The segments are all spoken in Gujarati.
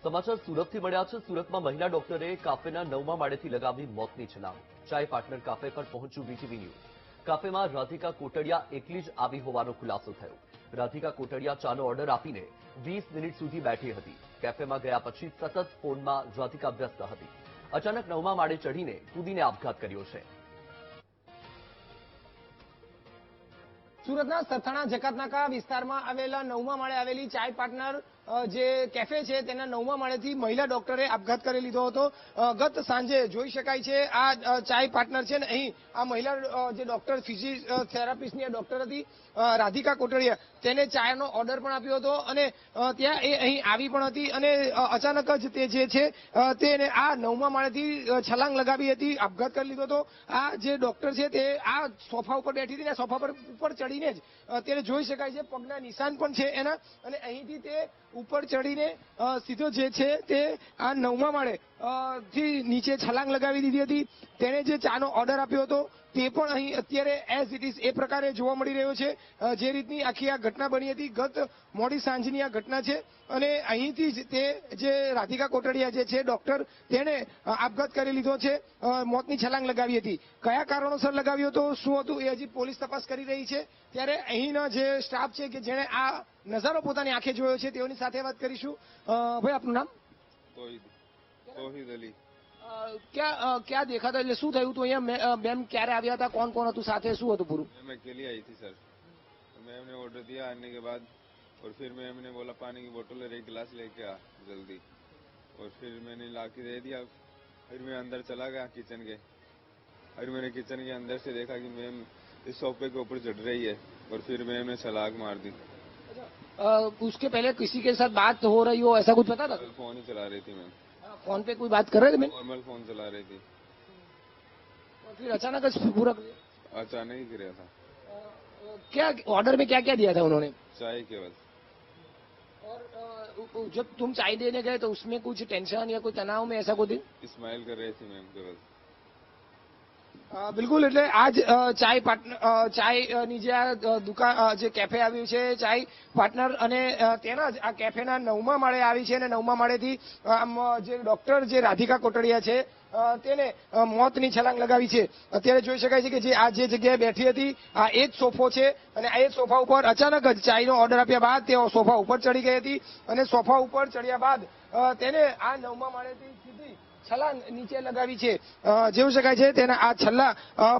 સમાચાર સુરતથી મળ્યા છે। સુરતમાં મહિલા ડોક્ટરે કાફેના 9મા માળેથી લગાવી મોતની છલાંગ। ચાય પાર્ટનર કાફે પર પહોંચ્યું વીટીવી ન્યૂઝ। કાફેમાં રાધિકા કોટડિયા એકલી જ આવી હોવાનો ખુલાસો થયો। રાધિકા કોટડિયા ચાનો ઓર્ડર આપીને 20 મિનિટ સુધી બેઠી હતી। કેફેમાં ગયા પછી સતત ફોનમાં રાધિકા વ્યસ્ત હતી। અચાનક 9મા માળે ચઢીને કૂદીને આપઘાત કર્યો છે। સુરતના સરથાણા જકાતનાકા વિસ્તારમાં આવેલા 9મા માળે આવેલી ચાય પાર્ટનર જે કેફે છે તેના 9મા માળેથી મહિલા ડોક્ટરે આપઘાત કરી લીધો હતો। ગત સાંજે જોઈ શકાય છે આ ચાય પાર્ટનર છે ને અહીં આ મહિલા જે ડોક્ટર ફિઝિયોથેરાપિસ્ટની ડોક્ટર હતી રાધિકા કોટડિયા તેને ચાયનો ઓર્ડર પણ આપ્યો હતો અને ત્યાં એ અહીં આવી પણ હતી અને અચાનક જ તે જે છે તેને આ 9મા માળેથી છલાંગ લગાવી હતી, આપઘાત કરી લીધો હતો। આ જે ડોક્ટર છે તે આ સોફા ઉપર બેઠી હતી ને સોફા પર ઉપર ચડીને જ અત્યારે જોઈ શકાય છે પગના નિશાન પણ છે એના અને અહીંથી તે ઉપર ચડીને સીધો જે છે તે આ 9મા માળે થી નીચે છલાંગ લગાવી દીધી હતી। તેણે જે ચાનો ઓર્ડર આપ્યો હતો તે પણ અહીં અત્યારે એઝ ઇટ ઇઝ એ પ્રકારે જોવા મળી રહ્યો છે। જે રીતની આખી આ ઘટના બની હતી ગત મોડી સાંજની આ ઘટના છે અને અહીંથી જ તે જે રાધિકા કોટડિયા જે છે ડોક્ટર તેણે આપઘાત કરી લીધો છે, મોતની છલાંગ લગાવી હતી। કયા કારણોસર લગાવ્યો હતો, શું હતું એ હજી પોલીસ તપાસ કરી રહી છે। ત્યારે અહીંના જે સ્ટાફ છે કે જેણે આ નજારો પોતાની આંખે જોયો છે તેઓની સાથે વાત કરીશું। ભાઈ આપનું નામ? તોહિદ અલી। क्या देखा था, એટલે શું થયું હતું અહીંયા? મેમ ક્યારે આવ્યા હતા, કોણ કોણ હતું સાથે, શું હતું પૂરું? मैं अकेली आई थी सर। मैम ने ऑर्डर दिया आने के बाद और फिर मैम ने बोला पानी की बोतल और एक गिलास लेके आ जल्दी और फिर मैंने ला के दे दिया। फिर मैं अंदर चला गया किचन के और मैंने किचन के अंदर से देखा कि मैम इस सोफे के ऊपर चढ़ रही है और फिर मैम ने छलांग मार दी। उसके पहले किसी के साथ बात हो रही हो ऐसा कुछ पता था? फोन ही चला रही थी मैम। फोन पे कोई बात कर रहे थे मैम? नॉर्मल फोन चला रही थी और फिर अचानक पूरा अचानक ही गिरा था। क्या ऑर्डर में क्या क्या दिया था उन्होंने? चाय केवल। और जब तुम चाय देने गए तो उसमें कुछ टेंशन या कोई तनाव में ऐसा कुछ? स्माइल कर रही थी मैम केवल। બિલકુલ, એટલે આજ ચાય પાર્ટનર ચાયની જે આ દુકાન જે કેફે આવ્યું છે ચાય પાર્ટનર અને તેના જ આ કેફેના 9મા માળે આવી છે અને 9મા માળેથી આમ જે ડોક્ટર જે રાધિકા કોટડિયા છે તેને મોતની છલાંગ લગાવી છે। અત્યારે જોઈ શકાય છે કે જે આ જે જગ્યાએ બેઠી હતી આ એ જ સોફો છે અને આ એ જ સોફા ઉપર અચાનક જ ચાયનો ઓર્ડર આપ્યા બાદ તે સોફા ઉપર ચડી ગઈ હતી અને સોફા ઉપર ચડ્યા બાદ તેને આ 9મા માળેથી સીધી છલાંગ નીચે લગાવી છે। જોઈ શકાય છે તેના આ છલ્લા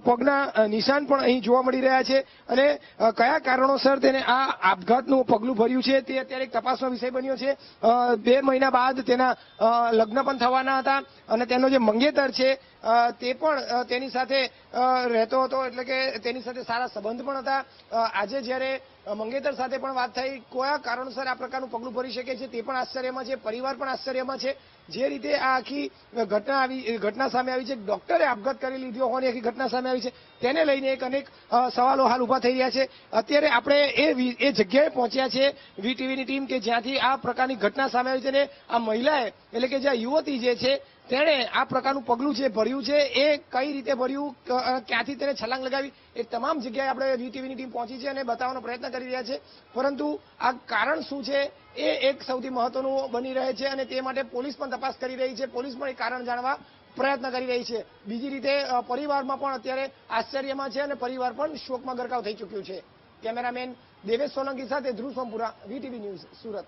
પગના નિશાન પણ અહીં જોવા મળી રહ્યા છે અને કયા કારણોસર તેને આ આપઘાતનું પગલું ભર્યું છે તે અત્યારે એક તપાસનો વિષય બન્યો છે। 2 મહિના બાદ તેના લગ્ન પણ થવાના હતા અને તેનો જે મંગેતર છે તે પણ તેની સાથે રહેતો હતો, એટલે કે તેની સાથે સારા સંબંધ પણ હતા। આજે જ્યારે મંગેતર સાથે પણ વાત થઈ, કયા કારણોસર આ પ્રકારનું પગલું ભરી શકે છે તે પણ આશ્ચર્યમાં છે, પરિવાર પણ આશ્ચર્યમાં છે। જે રીતે આ આખી ઘટના સામે આવી છે, ડોક્ટરે આપઘાત કરી લીધો હોવાની આખી ઘટના સામે આવી છે, તેને લઈને એક અનેક સવાલો હાલ ઉભા થઈ રહ્યા છે। અત્યારે આપણે એ જગ્યાએ પહોંચ્યા છે વીટીવીની ટીમ કે જ્યાંથી આ પ્રકારની ઘટના સામે આવી છે અને આ મહિલાએ એટલે કે જે યુવતી જે છે તેણે આ પ્રકારનું પગલું જે ભર્યું છે એ કઈ રીતે ભર્યું, ક્યાંથી તેને છલાંગ લગાવી, એ તમામ જગ્યાએ આપણે વીટીવીની ટીમ પહોંચી છે અને બતાવવાનો પ્રયત્ન કરી રહ્યા છે। પરંતુ આ કારણ શું છે એ એક સૌથી મહત્વનું બની રહે છે અને તે માટે પોલીસ પણ તપાસ કરી રહી છે, પોલીસ પણ એ કારણ જાણવા પ્રયત્ન કરી રહી છે। બીજી રીતે પરિવારમાં પણ અત્યારે આશ્ચર્યમાં છે અને પરિવાર પણ શોકમાં ગરકાવ થઈ ચૂક્યું છે। કેમેરામેન દેવેશ સોલંકી સાથે ધ્રુવ સોમપુરા, વીટીવી ન્યૂઝ, સુરત।